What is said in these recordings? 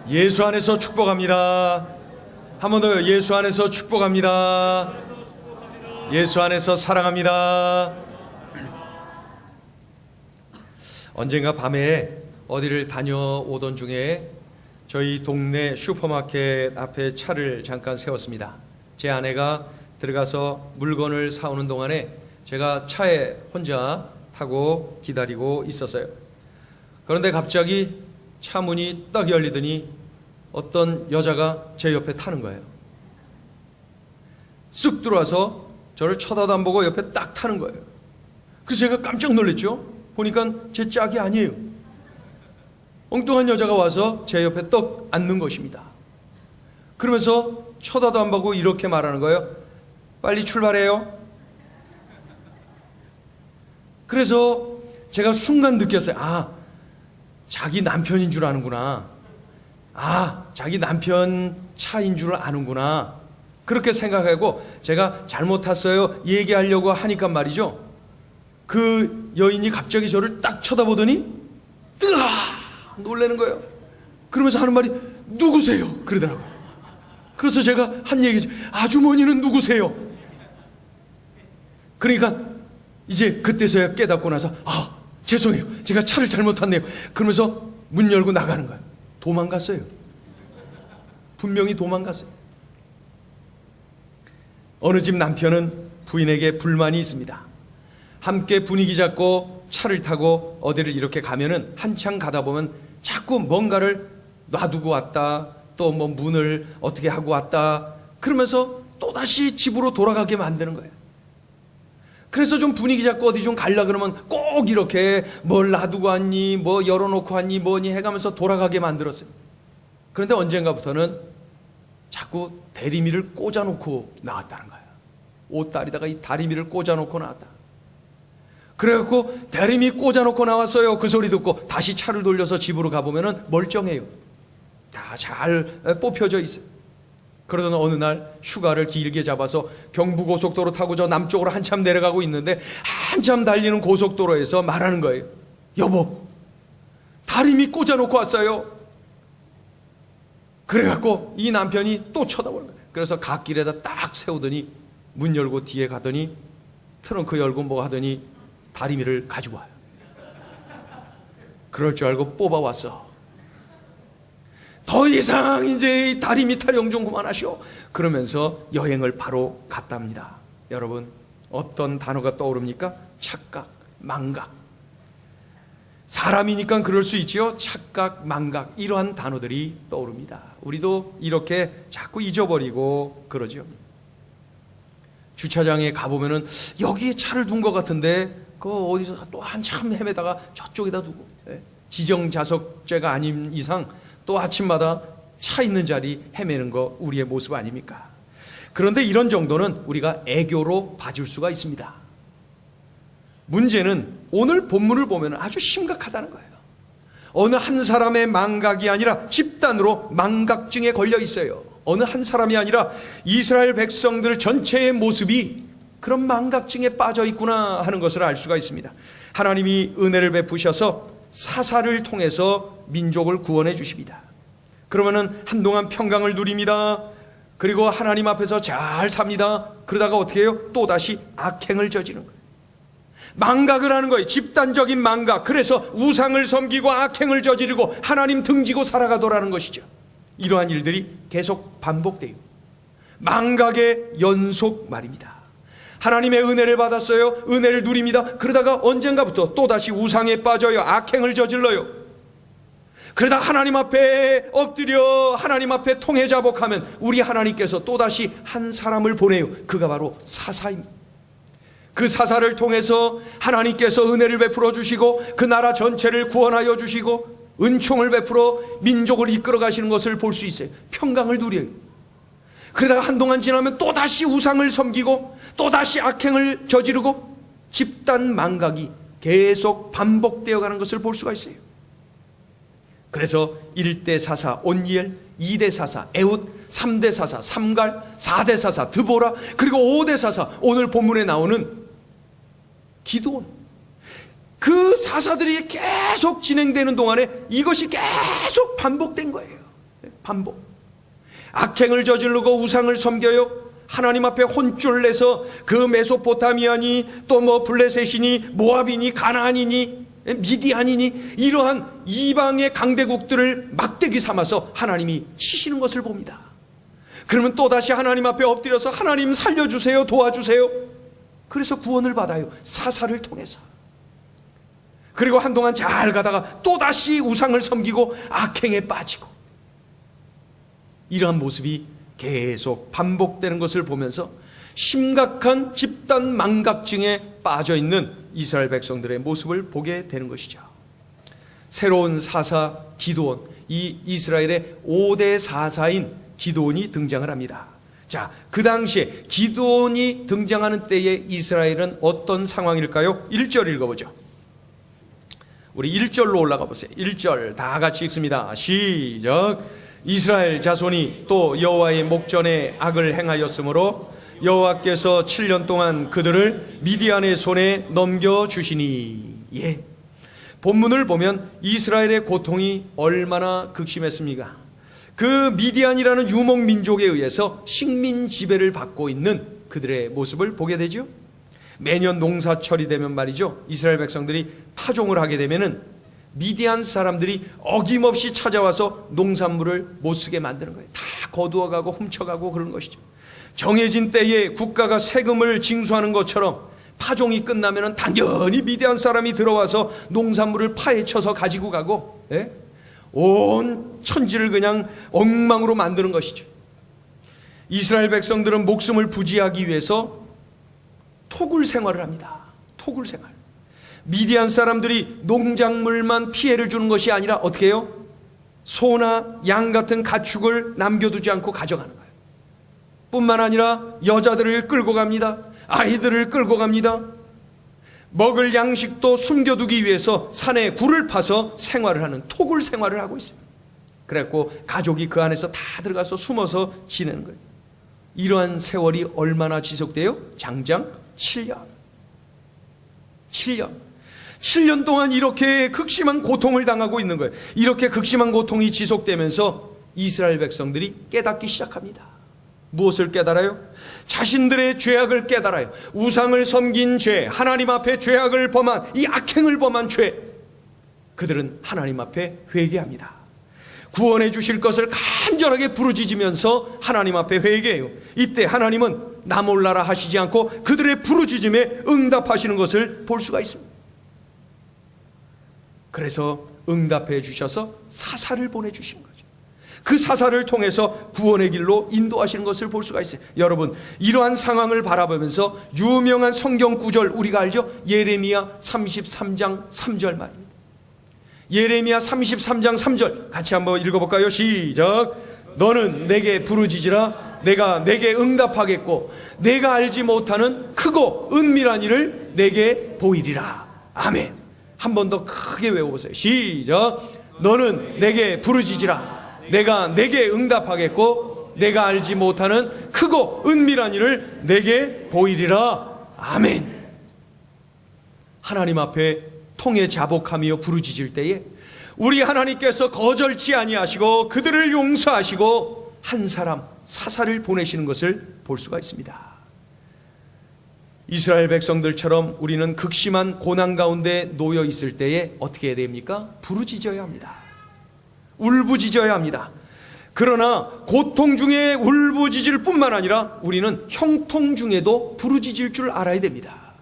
예수 안에서 축복합니다. 한 번 더 예수 안에서 축복합니다. 예수 안에서 사랑합니다. 언젠가 밤에 어디를 다녀오던 중에 저희 동네 슈퍼마켓 앞에 차를 잠깐 세웠습니다. 제 아내가 들어가서 물건을 사오는 동안에 제가 차에 혼자 타고 기다리고 있었어요. 그런데 갑자기 차 문이 딱 열리더니 어떤 여자가 제 옆에 타는 거예요. 쑥 들어와서 저를 쳐다도 안 보고 옆에 딱 타는 거예요. 그래서 제가 깜짝 놀랐죠. 보니까 제 짝이 아니에요. 엉뚱한 여자가 와서 제 옆에 떡 앉는 것입니다. 그러면서 쳐다도 안 보고 이렇게 말하는 거예요. 빨리 출발해요. 그래서 제가 순간 느꼈어요. 아, 자기 남편인 줄 아는구나. 아, 자기 남편 차인 줄 아는구나. 그렇게 생각하고 제가 잘못 탔어요 얘기하려고 하니까 말이죠. 그 여인이 갑자기 저를 딱 쳐다보더니 뜨아! 놀라는 거예요. 그러면서 하는 말이 누구세요? 그러더라고요. 그래서 제가 한 얘기죠. 아주머니는 누구세요? 그러니까 이제 그때서야 깨닫고 나서 아, 죄송해요. 제가 차를 잘못 탔네요. 그러면서 문 열고 나가는 거예요. 도망갔어요. 분명히 도망갔어요. 어느 집 남편은 부인에게 불만이 있습니다. 함께 분위기 잡고 차를 타고 어디를 이렇게 가면은 한참 가다 보면 자꾸 뭔가를 놔두고 왔다, 또 뭐 문을 어떻게 하고 왔다, 그러면서 또다시 집으로 돌아가게 만드는 거예요. 그래서 좀 분위기 잡고 어디 좀 가려 그러면 꼭 이렇게 뭘 놔두고 왔니, 뭐 열어놓고 왔니, 뭐니 해가면서 돌아가게 만들었어요. 그런데 언젠가부터는 자꾸 다리미를 꽂아놓고 나왔다는 거예요. 옷다리다가 이 다리미를 꽂아놓고 나왔다. 그래갖고 다리미 꽂아놓고 나왔어요. 그 소리 듣고 다시 차를 돌려서 집으로 가보면은 멀쩡해요. 다 잘 뽑혀져 있어요. 그러던 어느 날 휴가를 길게 잡아서 경부고속도로 타고 저 남쪽으로 한참 내려가고 있는데 한참 달리는 고속도로에서 말하는 거예요. 여보, 다리미 꽂아놓고 왔어요. 그래갖고 이 남편이 또 쳐다보는 거예요. 그래서 갓길에다 딱 세우더니 문 열고 뒤에 가더니 트렁크 열고 뭐 하더니 다리미를 가지고 와요. 그럴 줄 알고 뽑아왔어. 더 이상 이제 다리미 타령 좀 그만하시오. 그러면서 여행을 바로 갔답니다. 여러분, 어떤 단어가 떠오릅니까? 착각, 망각. 사람이니까 그럴 수 있지요. 착각, 망각, 이러한 단어들이 떠오릅니다. 우리도 이렇게 자꾸 잊어버리고 그러죠. 주차장에 가보면은 여기에 차를 둔 것 같은데 그 어디서 또 한참 헤매다가 저쪽에다 두고, 지정자석제가 아닌 이상 또 아침마다 차 있는 자리 헤매는 거 우리의 모습 아닙니까? 그런데 이런 정도는 우리가 애교로 봐줄 수가 있습니다. 문제는 오늘 본문을 보면 아주 심각하다는 거예요. 어느 한 사람의 망각이 아니라 집단으로 망각증에 걸려 있어요. 어느 한 사람이 아니라 이스라엘 백성들 전체의 모습이 그런 망각증에 빠져 있구나 하는 것을 알 수가 있습니다. 하나님이 은혜를 베푸셔서 사사를 통해서 민족을 구원해 주십니다. 그러면은 한동안 평강을 누립니다. 그리고 하나님 앞에서 잘 삽니다. 그러다가 어떻게 해요? 또다시 악행을 저지르는 거예요. 망각을 하는 거예요. 집단적인 망각. 그래서 우상을 섬기고 악행을 저지르고 하나님 등지고 살아가더라는 것이죠. 이러한 일들이 계속 반복돼요. 망각의 연속 말입니다. 하나님의 은혜를 받았어요. 은혜를 누립니다. 그러다가 언젠가부터 또다시 우상에 빠져요. 악행을 저질러요. 그러다 하나님 앞에 엎드려 하나님 앞에 통회자복하면 우리 하나님께서 또다시 한 사람을 보내요. 그가 바로 사사입니다. 그 사사를 통해서 하나님께서 은혜를 베풀어 주시고 그 나라 전체를 구원하여 주시고 은총을 베풀어 민족을 이끌어 가시는 것을 볼 수 있어요. 평강을 누려요. 그러다가 한동안 지나면 또다시 우상을 섬기고 또다시 악행을 저지르고 집단 망각이 계속 반복되어 가는 것을 볼 수가 있어요. 그래서 1대 사사 온니엘, 2대 사사 에훗, 3대 사사 삼갈, 4대 사사 드보라, 그리고 5대 사사 오늘 본문에 나오는 기드온, 그 사사들이 계속 진행되는 동안에 이것이 계속 반복된 거예요. 반복. 악행을 저지르고 우상을 섬겨요. 하나님 앞에 혼쭐 내서 그 메소포타미아니 또 뭐 블레셋이니 모압이니 가나안이니 미디안이니 이러한 이방의 강대국들을 막대기 삼아서 하나님이 치시는 것을 봅니다. 그러면 또다시 하나님 앞에 엎드려서 하나님 살려주세요, 도와주세요. 그래서 구원을 받아요. 사사를 통해서. 그리고 한동안 잘 가다가 또다시 우상을 섬기고 악행에 빠지고, 이러한 모습이 계속 반복되는 것을 보면서 심각한 집단 망각증에 빠져있는 이스라엘 백성들의 모습을 보게 되는 것이죠. 새로운 사사 기드온, 이 이스라엘의 5대 사사인 기드온이 등장을 합니다. 자, 그 당시에 기드온이 등장하는 때에 이스라엘은 어떤 상황일까요? 1절 읽어보죠. 우리 1절로 올라가 보세요. 1절 다 같이 읽습니다. 시작. 이스라엘 자손이 또 여호와의 목전에 악을 행하였으므로 여호와께서 7년 동안 그들을 미디안의 손에 넘겨주시니. 예. 본문을 보면 이스라엘의 고통이 얼마나 극심했습니까? 그 미디안이라는 유목민족에 의해서 식민 지배를 받고 있는 그들의 모습을 보게 되죠. 매년 농사철이 되면 말이죠, 이스라엘 백성들이 파종을 하게 되면은 미디안 사람들이 어김없이 찾아와서 농산물을 못 쓰게 만드는 거예요. 다 거두어가고 훔쳐가고 그런 것이죠. 정해진 때에 국가가 세금을 징수하는 것처럼 파종이 끝나면 당연히 미디안 사람이 들어와서 농산물을 파헤쳐서 가지고 가고, 예? 온 천지를 그냥 엉망으로 만드는 것이죠. 이스라엘 백성들은 목숨을 부지하기 위해서 토굴 생활을 합니다. 토굴 생활. 미디안 사람들이 농작물만 피해를 주는 것이 아니라 어떻게 해요? 소나 양 같은 가축을 남겨두지 않고 가져가는 거예요. 뿐만 아니라 여자들을 끌고 갑니다. 아이들을 끌고 갑니다. 먹을 양식도 숨겨두기 위해서 산에 굴을 파서 생활을 하는 토굴 생활을 하고 있어요. 그래갖고 가족이 그 안에서 다 들어가서 숨어서 지내는 거예요. 이러한 세월이 얼마나 지속돼요? 장장 7년. 7년 동안 이렇게 극심한 고통을 당하고 있는 거예요. 이렇게 극심한 고통이 지속되면서 이스라엘 백성들이 깨닫기 시작합니다. 무엇을 깨달아요? 자신들의 죄악을 깨달아요. 우상을 섬긴 죄, 하나님 앞에 죄악을 범한, 이 악행을 범한 죄, 그들은 하나님 앞에 회개합니다. 구원해 주실 것을 간절하게 부르짖으면서 하나님 앞에 회개해요. 이때 하나님은 나 몰라라 하시지 않고 그들의 부르짖음에 응답하시는 것을 볼 수가 있습니다. 그래서 응답해 주셔서 사사를 보내주신 거죠. 그 사사를 통해서 구원의 길로 인도하시는 것을 볼 수가 있어요. 여러분, 이러한 상황을 바라보면서 유명한 성경 구절 우리가 알죠? 예레미야 33장 3절 말입니다. 예레미야 33장 3절 같이 한번 읽어볼까요? 시작. 너는 내게 부르짖으라. 내가 내게 응답하겠고 내가 알지 못하는 크고 은밀한 일을 내게 보이리라. 아멘. 한 번 더 크게 외워보세요. 시작. 너는 내게 부르짖으라. 내가 내게 응답하겠고 내가 알지 못하는 크고 은밀한 일을 내게 보이리라. 아멘. 하나님 앞에 통해 자복하며 부르짖을 때에 우리 하나님께서 거절치 아니하시고 그들을 용서하시고 한 사람 사사를 보내시는 것을 볼 수가 있습니다. 이스라엘 백성들처럼 우리는 극심한 고난 가운데 놓여 있을 때에 어떻게 해야 됩니까? 부르짖어야 합니다. 울부짖어야 합니다. 그러나 고통 중에 울부짖을 뿐만 아니라 우리는 형통 중에도 부르짖을 줄 알아야 됩니다.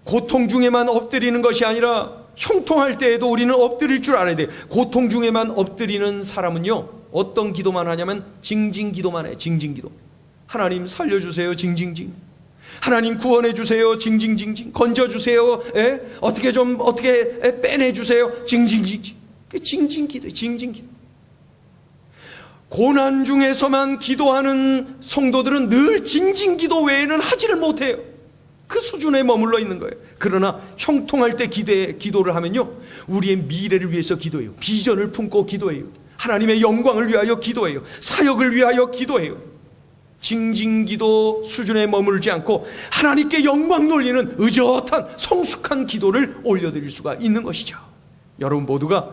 고통 중에만 엎드리는 것이 아니라 형통할 때에도 우리는 엎드릴 줄 알아야 돼요. 고통 중에만 엎드리는 사람은요, 어떤 기도만 하냐면 징징기도만 해요. 징징기도. 하나님 살려주세요. 징징징. 하나님 구원해 주세요. 징징징징. 건져 주세요. 어떻게 빼내 주세요. 징징징징. 징징기도. 징징기도. 고난 중에서만 기도하는 성도들은 늘 징징기도 외에는 하지를 못해요. 그 수준에 머물러 있는 거예요. 그러나 형통할 때 기도를 하면요, 우리의 미래를 위해서 기도해요. 비전을 품고 기도해요. 하나님의 영광을 위하여 기도해요. 사역을 위하여 기도해요. 징징기도 수준에 머물지 않고 하나님께 영광 돌리는 의젓한 성숙한 기도를 올려드릴 수가 있는 것이죠. 여러분 모두가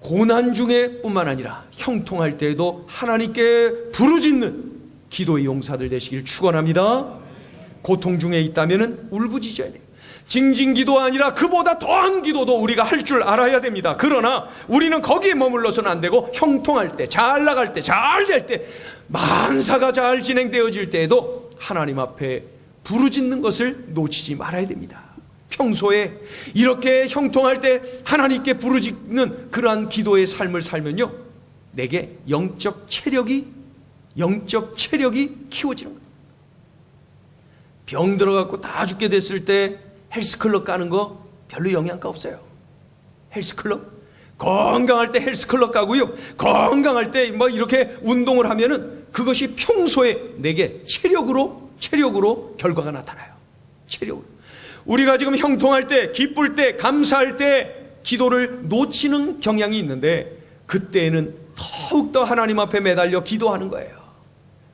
고난 중에 뿐만 아니라 형통할 때에도 하나님께 부르짖는 기도의 용사들 되시길 축원합니다. 고통 중에 있다면 울부짖어야 돼요. 징징기도 아니라 그보다 더한 기도도 우리가 할 줄 알아야 됩니다. 그러나 우리는 거기에 머물러서는 안 되고 형통할 때, 잘 나갈 때, 잘 될 때, 만사가 잘 진행되어질 때에도 하나님 앞에 부르짖는 것을 놓치지 말아야 됩니다. 평소에 이렇게 형통할 때 하나님께 부르짖는 그러한 기도의 삶을 살면요, 내게 영적 체력이 키워지는 거예요. 병 들어갖고 다 죽게 됐을 때 헬스클럽 가는 거 별로 영향가 없어요. 헬스클럽? 건강할 때 헬스클럽 가고요, 건강할 때 뭐 이렇게 운동을 하면은 그것이 평소에 내게 체력으로 결과가 나타나요. 체력으로. 우리가 지금 형통할 때, 기쁠 때, 감사할 때 기도를 놓치는 경향이 있는데, 그때에는 더욱더 하나님 앞에 매달려 기도하는 거예요.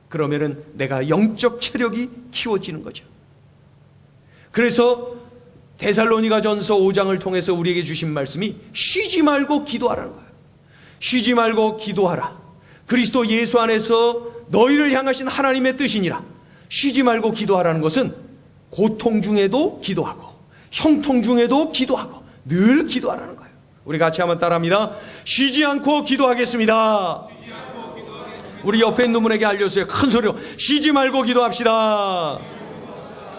그러면은 내가 영적 체력이 키워지는 거죠. 그래서 데살로니가전서 5장을 통해서 우리에게 주신 말씀이 쉬지 말고 기도하라는 거예요. 쉬지 말고 기도하라. 그리스도 예수 안에서 너희를 향하신 하나님의 뜻이니라. 쉬지 말고 기도하라는 것은 고통 중에도 기도하고 형통 중에도 기도하고 늘 기도하라는 거예요. 우리 같이 한번 따라합니다. 쉬지 않고 기도하겠습니다. 우리 옆에 있는 분에게 알려주세요. 큰 소리로 쉬지 말고 기도합시다.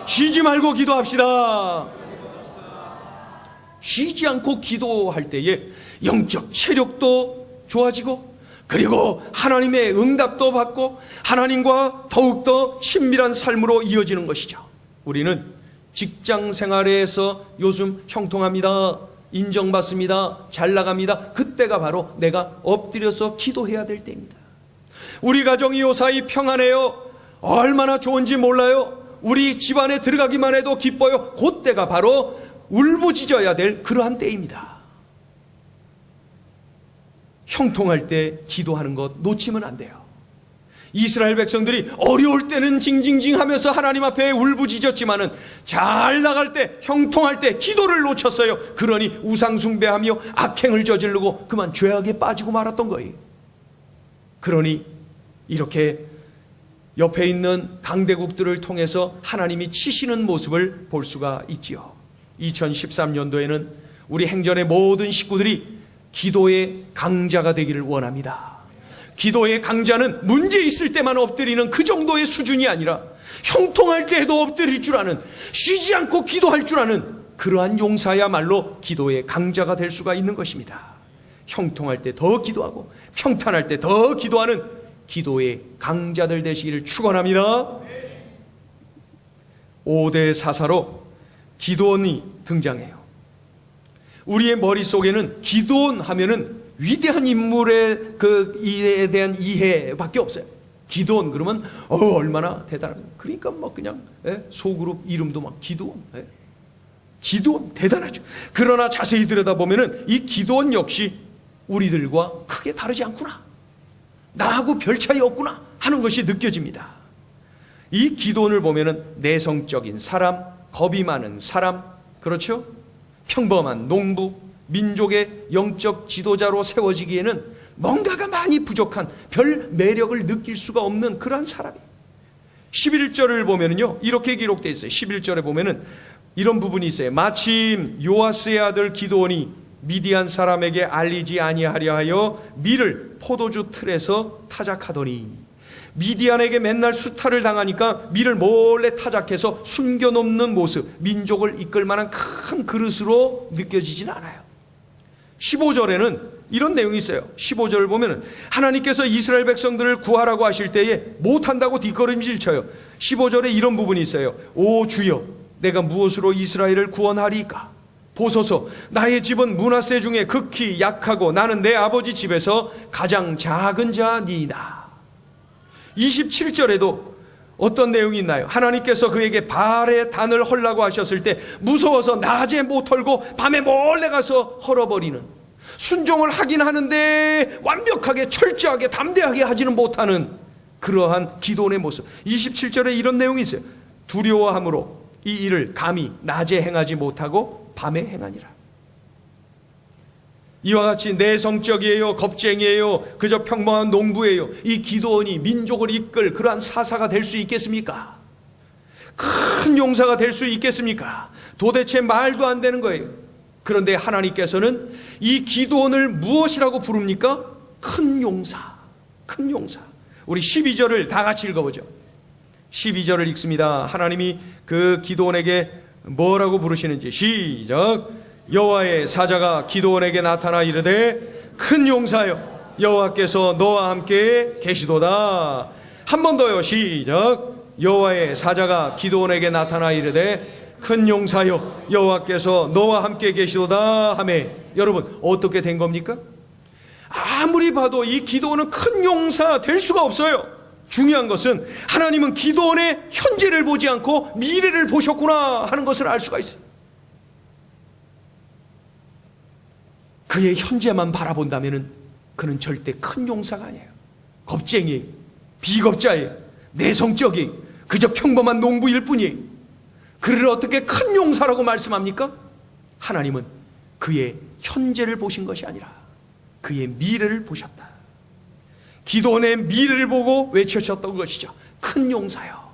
쉬지 말고 기도합시다. 쉬지 않고 기도할 때에 영적 체력도 좋아지고, 그리고 하나님의 응답도 받고 하나님과 더욱더 친밀한 삶으로 이어지는 것이죠. 우리는 직장 생활에서 요즘 형통합니다, 인정받습니다, 잘 나갑니다. 그때가 바로 내가 엎드려서 기도해야 될 때입니다. 우리 가정이 요사이 평안해요. 얼마나 좋은지 몰라요. 우리 집안에 들어가기만 해도 기뻐요. 그때가 바로 울부짖어야 될 그러한 때입니다. 형통할 때 기도하는 것 놓치면 안 돼요. 이스라엘 백성들이 어려울 때는 징징징 하면서 하나님 앞에 울부짖었지만은 잘 나갈 때, 형통할 때 기도를 놓쳤어요. 그러니 우상숭배하며 악행을 저지르고 그만 죄악에 빠지고 말았던 거예요. 그러니 이렇게 옆에 있는 강대국들을 통해서 하나님이 치시는 모습을 볼 수가 있지요. 2013년도에는 우리 행전의 모든 식구들이 기도의 강자가 되기를 원합니다. 기도의 강자는 문제 있을 때만 엎드리는 그 정도의 수준이 아니라 형통할 때에도 엎드릴 줄 아는, 쉬지 않고 기도할 줄 아는 그러한 용사야말로 기도의 강자가 될 수가 있는 것입니다. 형통할 때 더 기도하고 평탄할 때 더 기도하는 기도의 강자들 되시기를 축원합니다. 5대 사사로 기도원이 등장해요. 우리의 머릿속에는 기도원 하면은 위대한 인물의 이에 대한 이해밖에 없어요. 기도원 그러면 얼마나 대단한, 그러니까 뭐 그냥 소그룹 이름도 막 기도원. 기도원 대단하죠. 그러나 자세히 들여다보면은 이 기도원 역시 우리들과 크게 다르지 않구나, 나하고 별 차이 없구나 하는 것이 느껴집니다. 이 기도원을 보면은 내성적인 사람, 겁이 많은 사람, 그렇죠? 평범한 농부, 민족의 영적 지도자로 세워지기에는 뭔가가 많이 부족한, 별 매력을 느낄 수가 없는 그러한 사람이에요. 11절을 보면은요, 이렇게 기록되어 있어요. 11절에 보면은 이런 부분이 있어요. 마침 요아스의 아들 기드온이 미디안 사람에게 알리지 아니하려 하여 밀을 포도주 틀에서 타작하더니, 미디안에게 맨날 수탈을 당하니까 밀을 몰래 타작해서 숨겨놓는 모습, 민족을 이끌 만한 큰 그릇으로 느껴지진 않아요. 15절에는 이런 내용이 있어요. 15절을 보면은 하나님께서 이스라엘 백성들을 구하라고 하실 때에 못한다고 뒷걸음질 쳐요. 15절에 이런 부분이 있어요. 오 주여, 내가 무엇으로 이스라엘을 구원하리까? 보소서, 나의 집은 므낫세 중에 극히 약하고 나는 내 아버지 집에서 가장 작은 자니이다. 27절에도 어떤 내용이 있나요? 하나님께서 그에게 발의 단을 헐라고 하셨을 때 무서워서 낮에 못 헐고 밤에 몰래 가서 헐어버리는, 순종을 하긴 하는데 완벽하게 철저하게 담대하게 하지는 못하는 그러한 기도원의 모습. 27절에 이런 내용이 있어요. 두려워함으로 이 일을 감히 낮에 행하지 못하고 밤에 행하니라. 이와 같이 내성적이에요, 겁쟁이에요, 그저 평범한 농부예요, 이 기드온이 민족을 이끌 그러한 사사가 될 수 있겠습니까? 큰 용사가 될 수 있겠습니까? 도대체 말도 안 되는 거예요. 그런데 하나님께서는 이 기드온을 무엇이라고 부릅니까? 큰 용사, 큰 용사. 우리 12절을 다 같이 읽어보죠. 12절을 읽습니다. 하나님이 그 기드온에게 뭐라고 부르시는지 시작. 여호와의 사자가 기드온에게 나타나 이르되 큰 용사여, 여호와께서 너와 함께 계시도다. 한 번 더요. 시작. 여호와의 사자가 기드온에게 나타나 이르되 큰 용사여, 여호와께서 너와 함께 계시도다 하매, 여러분 어떻게 된 겁니까? 아무리 봐도 이 기드온은 큰 용사 될 수가 없어요. 중요한 것은 하나님은 기드온의 현재를 보지 않고 미래를 보셨구나 하는 것을 알 수가 있어요. 그의 현재만 바라본다면 그는 절대 큰 용사가 아니에요. 겁쟁이에요, 비겁자예요, 내성적이에요, 그저 평범한 농부일 뿐이에요. 그를 어떻게 큰 용사라고 말씀합니까? 하나님은 그의 현재를 보신 것이 아니라 그의 미래를 보셨다. 기드온의 미래를 보고 외쳐졌던 것이죠. 큰 용사요.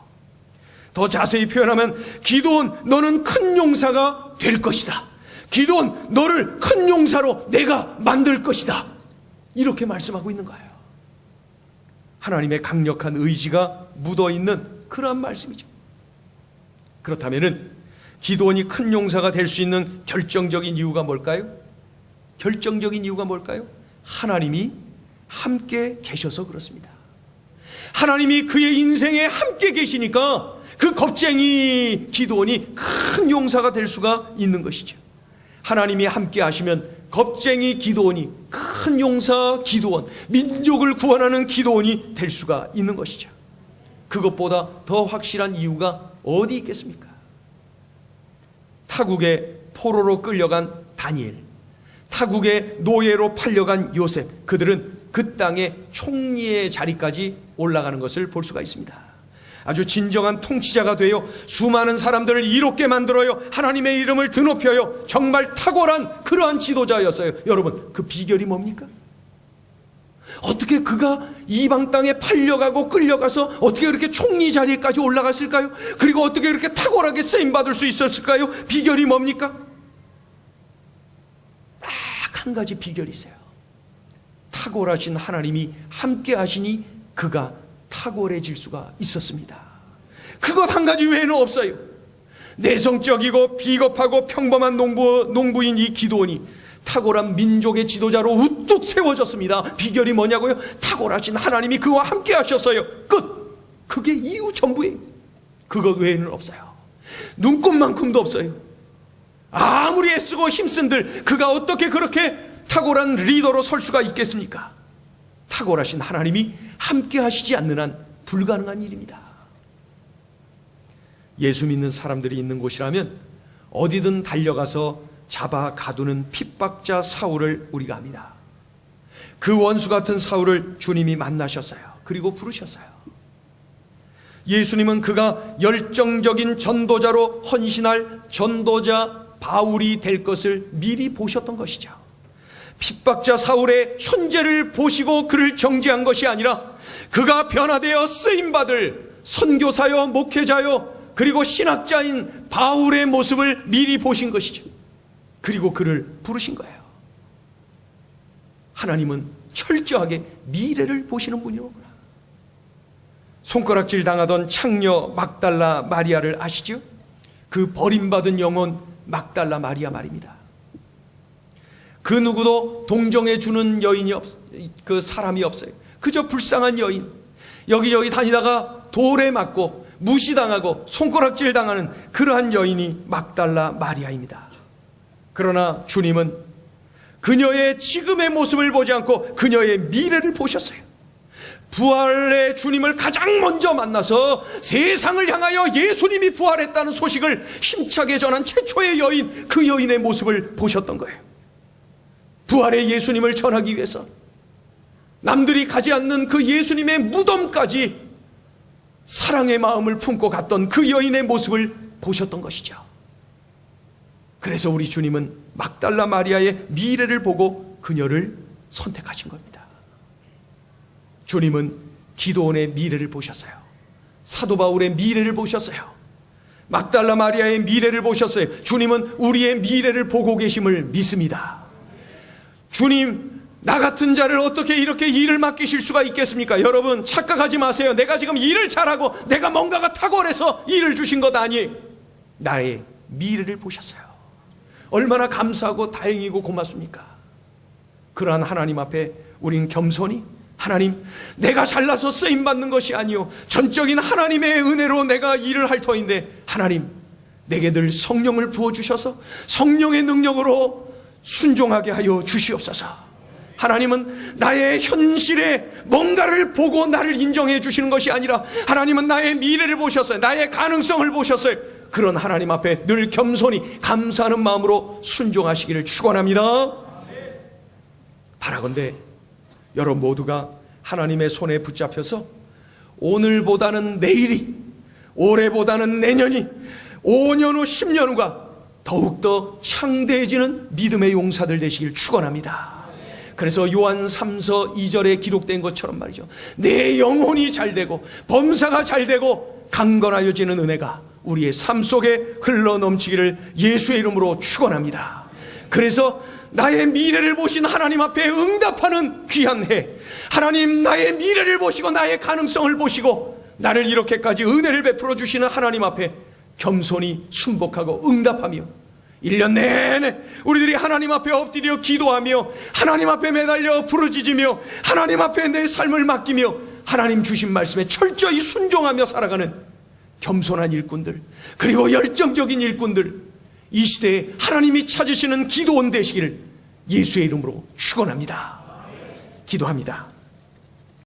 더 자세히 표현하면 기드온, 너는 큰 용사가 될 것이다. 기드온, 너를 큰 용사로 내가 만들 것이다. 이렇게 말씀하고 있는 거예요. 하나님의 강력한 의지가 묻어있는 그러한 말씀이죠. 그렇다면 기드온이 큰 용사가 될 수 있는 결정적인 이유가 뭘까요? 결정적인 이유가 뭘까요? 하나님이 함께 계셔서 그렇습니다. 하나님이 그의 인생에 함께 계시니까 그 겁쟁이 기드온이 큰 용사가 될 수가 있는 것이죠. 하나님이 함께 하시면 겁쟁이 기드온이 큰 용사 기드온, 민족을 구원하는 기드온이 될 수가 있는 것이죠. 그것보다 더 확실한 이유가 어디 있겠습니까? 타국의 포로로 끌려간 다니엘, 타국의 노예로 팔려간 요셉, 그들은 그 땅의 총리의 자리까지 올라가는 것을 볼 수가 있습니다. 아주 진정한 통치자가 되어 수많은 사람들을 이롭게 만들어요. 하나님의 이름을 드높여요. 정말 탁월한 그러한 지도자였어요. 여러분, 그 비결이 뭡니까? 어떻게 그가 이방 땅에 팔려가고 끌려가서 어떻게 그렇게 총리 자리에까지 올라갔을까요? 그리고 어떻게 그렇게 탁월하게 쓰임받을 수 있었을까요? 비결이 뭡니까? 딱 한 가지 비결이 있어요. 탁월하신 하나님이 함께 하시니 그가 탁월해질 수가 있었습니다. 그것 한 가지 외에는 없어요. 내성적이고 비겁하고 평범한 농부인 이 기드온이 탁월한 민족의 지도자로 우뚝 세워졌습니다. 비결이 뭐냐고요? 탁월하신 하나님이 그와 함께 하셨어요. 끝. 그게 이유 전부예요. 그것 외에는 없어요. 눈꼽만큼도 없어요. 아무리 애쓰고 힘쓴들 그가 어떻게 그렇게 탁월한 리더로 설 수가 있겠습니까? 탁월하신 하나님이 함께 하시지 않는 한 불가능한 일입니다. 예수 믿는 사람들이 있는 곳이라면 어디든 달려가서 잡아 가두는 핍박자 사울을 우리가 압니다. 그 원수 같은 사울을 주님이 만나셨어요. 그리고 부르셨어요. 예수님은 그가 열정적인 전도자로 헌신할 전도자 바울이 될 것을 미리 보셨던 것이죠. 핍박자 사울의 현재를 보시고 그를 정죄한 것이 아니라 그가 변화되어 쓰임받을 선교사요, 목회자요, 그리고 신학자인 바울의 모습을 미리 보신 것이죠. 그리고 그를 부르신 거예요. 하나님은 철저하게 미래를 보시는 분이로구나. 손가락질 당하던 창녀 막달라 마리아를 아시죠? 그 버림받은 영혼 막달라 마리아 말입니다. 그 누구도 동정해 주는 여인이 그 사람이 없어요. 그저 불쌍한 여인, 여기저기 다니다가 돌에 맞고 무시당하고 손가락질 당하는 그러한 여인이 막달라 마리아입니다. 그러나 주님은 그녀의 지금의 모습을 보지 않고 그녀의 미래를 보셨어요. 부활의 주님을 가장 먼저 만나서 세상을 향하여 예수님이 부활했다는 소식을 힘차게 전한 최초의 여인, 그 여인의 모습을 보셨던 거예요. 부활의 예수님을 전하기 위해서 남들이 가지 않는 그 예수님의 무덤까지 사랑의 마음을 품고 갔던 그 여인의 모습을 보셨던 것이죠. 그래서 우리 주님은 막달라 마리아의 미래를 보고 그녀를 선택하신 겁니다. 주님은 기도원의 미래를 보셨어요. 사도 바울의 미래를 보셨어요. 막달라 마리아의 미래를 보셨어요. 주님은 우리의 미래를 보고 계심을 믿습니다. 주님, 나 같은 자를 어떻게 이렇게 일을 맡기실 수가 있겠습니까? 여러분 착각하지 마세요. 내가 지금 일을 잘하고 내가 뭔가가 탁월해서 일을 주신 것 아니에요. 나의 미래를 보셨어요. 얼마나 감사하고 다행이고 고맙습니까? 그러한 하나님 앞에 우린 겸손히, 하나님, 내가 잘나서 쓰임받는 것이 아니요 전적인 하나님의 은혜로 내가 일을 할 터인데, 하나님, 내게 늘 성령을 부어주셔서 성령의 능력으로 순종하게 하여 주시옵소서. 하나님은 나의 현실에 뭔가를 보고 나를 인정해 주시는 것이 아니라 하나님은 나의 미래를 보셨어요. 나의 가능성을 보셨어요. 그런 하나님 앞에 늘 겸손히 감사하는 마음으로 순종하시기를 축원합니다. 바라건대 여러분 모두가 하나님의 손에 붙잡혀서 오늘보다는 내일이, 올해보다는 내년이, 5년 후 10년 후가 더욱더 창대해지는 믿음의 용사들 되시길 축원합니다. 그래서 요한 3서 2절에 기록된 것처럼 말이죠, 내 영혼이 잘되고 범사가 잘되고 강건하여지는 은혜가 우리의 삶 속에 흘러넘치기를 예수의 이름으로 축원합니다. 그래서 나의 미래를 보신 하나님 앞에 응답하는 귀한 해, 하나님 나의 미래를 보시고 나의 가능성을 보시고 나를 이렇게까지 은혜를 베풀어 주시는 하나님 앞에 겸손히 순복하고 응답하며 1년 내내 우리들이 하나님 앞에 엎드려 기도하며 하나님 앞에 매달려 부르짖으며 하나님 앞에 내 삶을 맡기며 하나님 주신 말씀에 철저히 순종하며 살아가는 겸손한 일꾼들, 그리고 열정적인 일꾼들, 이 시대에 하나님이 찾으시는 기도원 되시기를 예수의 이름으로 축원합니다. 기도합니다.